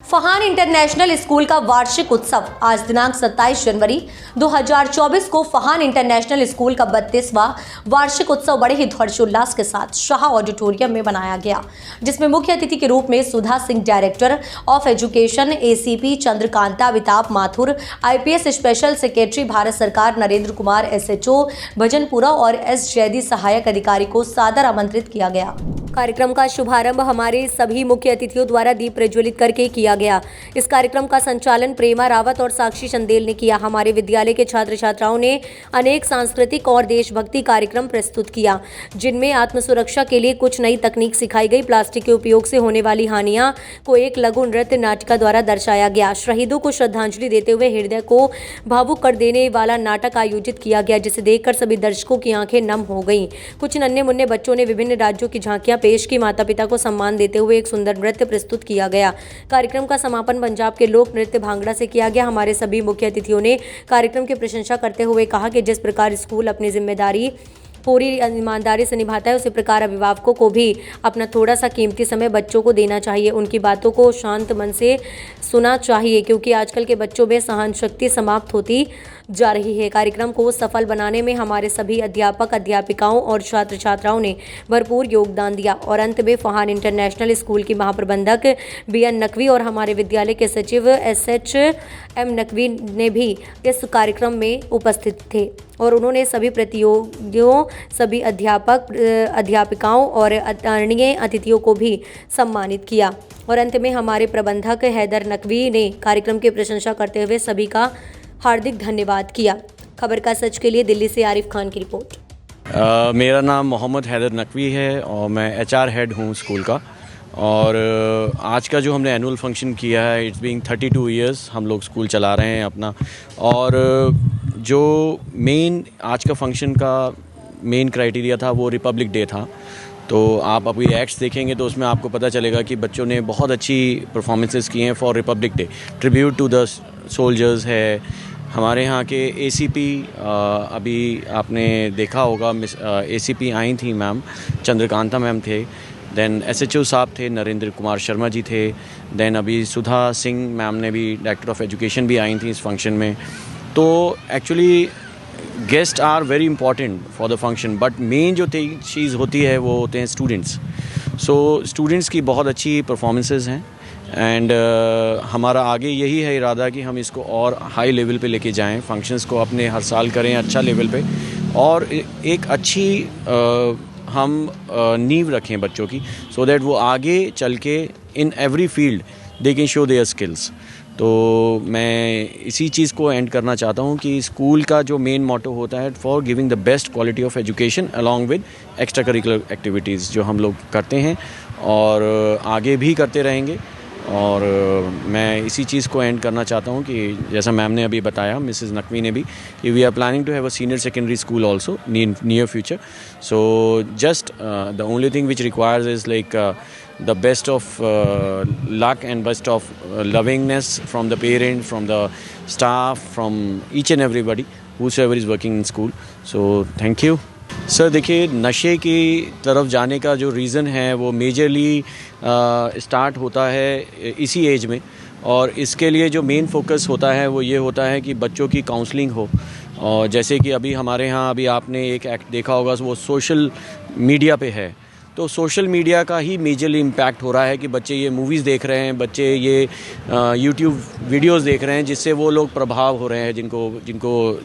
फहान international school का वार्षिक उत्सव आज दिनांक 27 जनवरी 2024 को फहान इंटरनेशनल स्कूल का 32वां वार्षिक उत्सव बड़े ही हर्षोल्लास के साथ शाह ऑडिटोरियम में मनाया गया, जिसमें मुख्य अतिथि के रूप में Sudha Singh director of education, ACP Chandrakanta Amitabh Mathur, IPS special secretary Bharat सरकार नरेंद्र कुमार एसएचओ भजनपुरा और एस जैदी सहायक अधिकारी को सादर आमंत्रित किया गया। कार्यक्रम का शुभारंभ हमारे सभी मुख्य अतिथियों द्वारा दीप प्रज्वलित करके किया गया। इस कार्यक्रम का संचालन प्रेमा रावत और साक्षी चंदेल ने किया। हमारे विद्यालय के छात्र छात्राओं ने अनेक सांस्कृतिक और देशभक्ति कार्यक्रम प्रस्तुत किया, जिनमें आत्म सुरक्षा के लिए कुछ नई तकनीक सिखाई गई। प्लास्टिक के उपयोग से होने वाली हानियां को एक लघु नृत्य नाटिका द्वारा दर्शाया गया। शहीदों को श्रद्धांजलि देते हुए हृदय को भावुक कर देने वाला नाटक आयोजित किया गया, जिसे देखकर सभी दर्शकों की आंखें नम हो गईं। कुछ नन्हे मुन्ने बच्चों ने विभिन्न राज्यों की झांकियां पेश की। माता पिता को सम्मान देते हुए एक सुंदर नृत्य प्रस्तुत किया गया। कार्यक्रम का समापन पंजाब के लोक नृत्य भांगड़ा से किया गया। हमारे सभी मुख्य अतिथियों ने कार्यक्रम की प्रशंसा करते हुए कहा कि जिस प्रकार स्कूल अपनी जिम्मेदारी पूरी ईमानदारी से निभाता है, उसी प्रकार अभिभावकों को भी अपना थोड़ा सा कीमती समय बच्चों को देना चाहिए। उनकी बातों को शांत मन से सुना चाहिए, क्योंकि आजकल के बच्चों में सहन शक्ति समाप्त होती जा रही है। कार्यक्रम को सफल बनाने में हमारे सभी अध्यापक, अध्यापिकाओं और छात्र छात्राओं ने भरपूर योगदान दिया। और अंत में फहान इंटरनेशनल स्कूल की महाप्रबंधक बीएन नकवी और हमारे विद्यालय के सचिव एसएचएम नकवी ने भी इस कार्यक्रम में उपस्थित थे और उन्होंने सभी प्रतियोगियों, सभी अध्यापक, अध्यापिकाओं और आदरणीय अतिथियों को भी सम्मानित किया। और अंत में हमारे प्रबंधक हैदर नकवी ने कार्यक्रम की प्रशंसा करते हुए सभी का हार्दिक धन्यवाद किया। खबर का सच के लिए दिल्ली से आरिफ खान की रिपोर्ट। मेरा नाम मोहम्मद हैदर नकवी है और मैं एचआर हेड हूँ स्कूल का। और आज का जो हमने एनुअल फंक्शन किया है, इट्स बीइंग 32 इयर्स हम लोग स्कूल चला रहे हैं अपना। और जो मेन आज का फंक्शन का मेन क्राइटेरिया था वो रिपब्लिक डे था। तो आप अभी एक्ट्स देखेंगे तो उसमें आपको पता चलेगा कि बच्चों ने बहुत अच्छी परफॉर्मेंसेस की हैं for Republic Day. Tribute to the soldiers है। हमारे यहाँ के एसीपी अभी आपने देखा होगा, एसीपी आई थी मैम, चंद्रकांता मैम थे। देन एसएचओ साहब थे, नरेंद्र कुमार शर्मा जी थे। देन अभी सुधा सिंह मैम ने भी, डायरेक्टर ऑफ एजुकेशन, भी आई थी इस फंक्शन में। तो actually guest are very important for the function, but main जो चीज़ होती है वो होते हैं स्टूडेंट्स। सो स्टूडेंट्स की बहुत अच्छी परफॉर्मेंसेस हैं एंड हमारा आगे यही है इरादा कि हम इसको और हाई लेवल पे लेके जाएं, फंक्शंस को अपने हर साल करें अच्छा लेवल पे, और एक अच्छी हम नींव रखें बच्चों की, सो दैट वो आगे चल के in every field they can show their skills. तो मैं इसी चीज़ को एंड करना चाहता हूँ कि स्कूल का जो मेन मोटो होता है for giving the best quality of education along with extra curricular activities जो हम लोग करते हैं और आगे भी करते रहेंगे। और मैं इसी चीज़ को एंड करना चाहता हूँ कि जैसा मैम ने अभी बताया, मिसेस नकवी ने भी, कि we are planning to have a senior secondary school also near future. So just the only thing which requires is like the best of luck and best of lovingness from the parents, from the staff, from each and everybody whosoever is working in school. So thank you. Sir देखिए, नशे की तरफ जाने का जो reason है वो majorly start होता है इसी एज में, और इसके लिए जो मेन फोकस होता है वो ये होता है कि बच्चों की काउंसलिंग हो। और जैसे कि अभी हमारे यहाँ अभी आपने एक एक्ट देखा होगा, वो सोशल मीडिया पे है। तो सोशल मीडिया का ही मेजरली इम्पैक्ट हो रहा है कि बच्चे ये मूवीज़ देख रहे हैं, बच्चे ये यूट्यूब वीडियोस देख रहे हैं, जिससे वो लोग प्रभाव हो रहे हैं,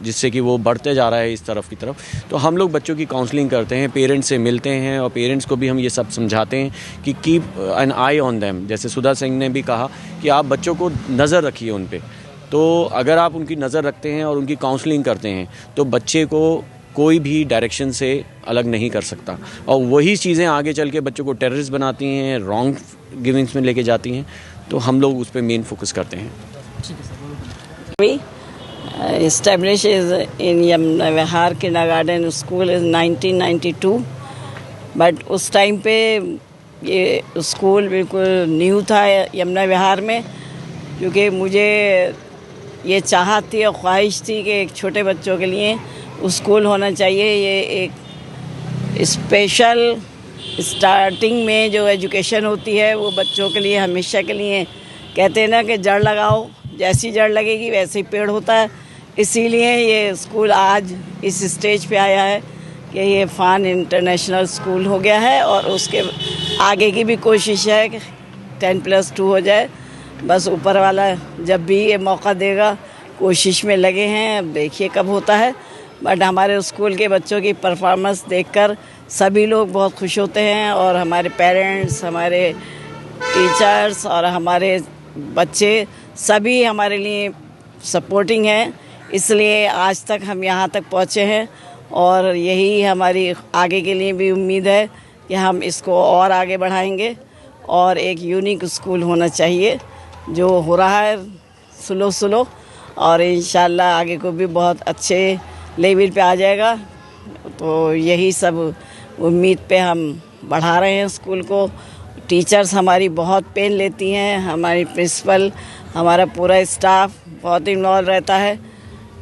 जिससे कि वो बढ़ते जा रहा है इस तरफ की तरफ। तो हम लोग बच्चों की काउंसलिंग करते हैं, पेरेंट्स से मिलते हैं और पेरेंट्स को भी हम ये सब समझाते हैं कि keep an I on them. जैसे सुधा सिंह ने भी कहा कि आप बच्चों को नज़र रखिए उन पर। तो अगर आप उनकी नज़र रखते हैं और उनकी काउंसलिंग करते हैं तो बच्चे को कोई भी डायरेक्शन से अलग नहीं कर सकता, और वही चीज़ें आगे चल के बच्चों को टेररिस्ट बनाती हैं, रॉन्ग गिविंग्स में लेके जाती हैं। तो हम लोग उस पर मेन फोकस करते हैं। Established in Yamuna Vihar Kindergarten School in 1992, but उस टाइम पे ये स्कूल बिल्कुल न्यू था यमुना विहार में, क्योंकि मुझे ये चाहत थी और ख्वाहिश थी कि एक छोटे बच्चों के लिए स्कूल होना चाहिए। ये एक स्पेशल स्टार्टिंग में जो एजुकेशन होती है वो बच्चों के लिए हमेशा के लिए कहते हैं ना कि जड़ लगाओ, जैसी जड़ लगेगी वैसे ही पेड़ होता है। इसीलिए ये स्कूल आज इस स्टेज पे आया है कि ये फ़ान इंटरनेशनल स्कूल हो गया है और उसके आगे की भी कोशिश है कि 10+2 हो जाए। बस ऊपर वाला जब भी ये मौका देगा कोशिश में लगे हैं, अब देखिए कब होता है। बट हमारे स्कूल के बच्चों की परफॉर्मेंस देखकर सभी लोग बहुत खुश होते हैं और हमारे पेरेंट्स, हमारे टीचर्स और हमारे बच्चे सभी हमारे लिए सपोर्टिंग हैं। इसलिए आज तक हम यहाँ तक पहुँचे हैं और यही हमारी आगे के लिए भी उम्मीद है कि हम इसको और आगे बढ़ाएंगे और एक यूनिक स्कूल होना चाहिए, जो हो रहा है स्लो स्लो, और इंशाल्लाह आगे को भी बहुत अच्छे लेवल पे आ जाएगा। तो यही सब उम्मीद पे हम बढ़ा रहे हैं स्कूल को। टीचर्स हमारी बहुत पेन लेती हैं, हमारी प्रिंसिपल, हमारा पूरा स्टाफ बहुत इन्वॉल्व रहता है।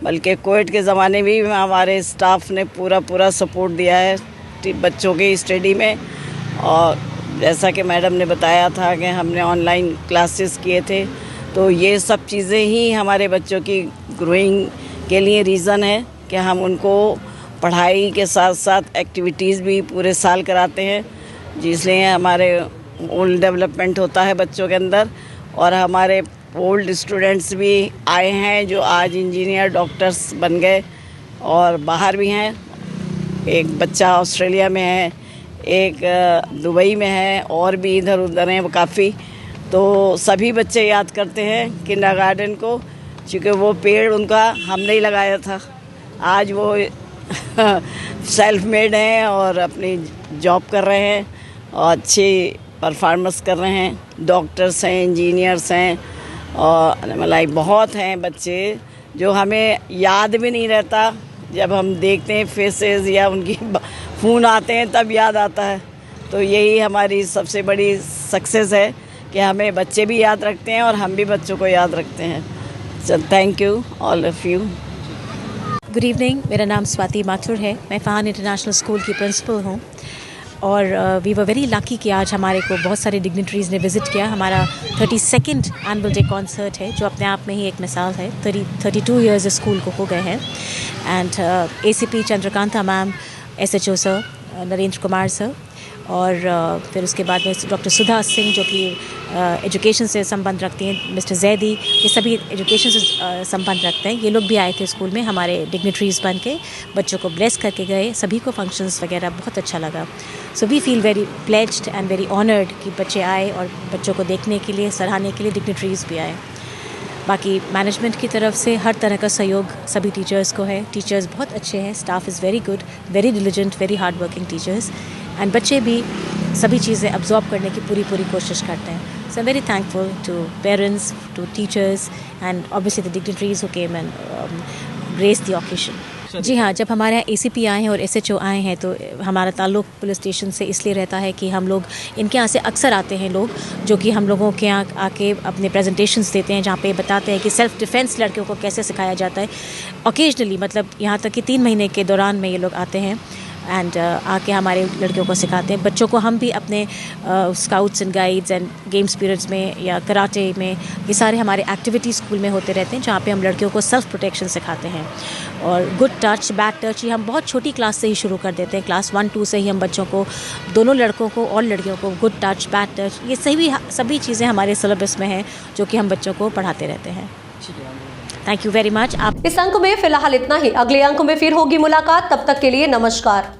बल्कि कोविड के ज़माने भी हमारे स्टाफ ने पूरा सपोर्ट दिया है बच्चों की स्टडी में। और जैसा कि मैडम ने बताया था कि हमने ऑनलाइन क्लासेस किए थे, तो ये सब चीज़ें ही हमारे बच्चों की ग्रोइंग के लिए रीज़न है कि हम उनको पढ़ाई के साथ साथ एक्टिविटीज़ भी पूरे साल कराते हैं, जिसलिए हमारे ओल्ड डेवलपमेंट होता है बच्चों के अंदर। और हमारे ओल्ड स्टूडेंट्स भी आए हैं जो आज इंजीनियर, डॉक्टर्स बन गए और बाहर भी हैं। एक बच्चा ऑस्ट्रेलिया में है, एक दुबई में है और भी इधर उधर हैं काफ़ी। तो सभी बच्चे याद करते हैं किंडरगार्टन को, क्योंकि वो पेड़ उनका हमने ही लगाया था। आज वो सेल्फ मेड हैं और अपनी जॉब कर रहे हैं और अच्छी परफॉर्मेंस कर रहे हैं। डॉक्टर्स हैं, इंजीनियर्स हैं और मतलब बहुत हैं बच्चे जो हमें याद भी नहीं रहता। जब हम देखते हैं फेसेस या उनकी फ़ोन आते हैं तब याद आता है। तो यही हमारी सबसे बड़ी सक्सेस है कि हमें बच्चे भी याद रखते हैं और हम भी बच्चों को याद रखते हैं। So thank you all of you. Good evening, मेरा नाम स्वाति माथुर है। मैं फ़ान इंटरनेशनल स्कूल की प्रिंसिपल हूँ और वी वर वेरी लकी कि आज हमारे को बहुत सारे डिग्निटरीज़ ने विज़िट किया। हमारा 32nd एनुअल डे कॉन्सर्ट है, जो अपने आप में ही एक मिसाल है। 32 ईयर्स स्कूल को हो गए हैं। And ACP Chandrakanta ma'am, SHO sir Narendra Kumar sir, और फिर उसके बाद में डॉक्टर सुधा सिंह जो कि एजुकेशन से संबंध रखती हैं, मिस्टर जैदी, ये सभी एजुकेशन से संबंध रखते हैं। ये लोग भी आए थे स्कूल में हमारे डिग्निटरीज़ बन के, बच्चों को ब्लेस करके गए। सभी को फंक्शंस वगैरह बहुत अच्छा लगा। So we feel very pleased and very honoured कि बच्चे आए और बच्चों को देखने के लिए, सराहने के लिए डिग्निटरीज़ भी आए। बाकी मैनेजमेंट की तरफ से हर तरह का सहयोग सभी टीचर्स को है। टीचर्स बहुत अच्छे हैं, staff is very good, very diligent, very hard working teachers, and बच्चे भी सभी चीज़ें अब्जॉर्ब करने की पूरी कोशिश करते हैं। So I am very thankful to parents, to teachers and obviously the dignitaries who came and grace the occasion. जी हाँ, जब हमारे यहाँ ACP आए हैं और SHO आए हैं तो हमारा ताल्लुक़ पुलिस स्टेशन से इसलिए रहता है कि हम लोग इनके यहाँ से अक्सर आते हैं लोग, जो कि हम लोगों के यहाँ आके अपने प्रेजेंटेशंस देते हैं, जहाँ पे बताते हैं कि सेल्फ़ डिफेंस लड़कियों को कैसे सिखाया जाता है। ओकेजनली, मतलब यहाँ तक कि 3 महीने के दौरान में ये लोग आते हैं एंड आके हमारे लड़कियों को सिखाते हैं। बच्चों को हम भी अपने scouts and guides and games periods में या कराटे में, ये सारे हमारे एक्टिविटीज़ स्कूल में होते रहते हैं, जहाँ पे हम लड़कियों को सेल्फ प्रोटेक्शन सिखाते हैं। और गुड टच, बैड टच, ये हम बहुत छोटी क्लास से ही शुरू कर देते हैं। क्लास 1-2 से ही हम बच्चों को, दोनों लड़कों को और लड़कियों को, गुड टच, बैड टच, ये सभी चीज़ें हमारे सिलेबस में हैं, जो कि हम बच्चों को पढ़ाते रहते हैं। Thank you very much. आप इस अंक में फिलहाल इतना ही। अगले अंक में फिर होगी मुलाकात, तब तक के लिए नमस्कार।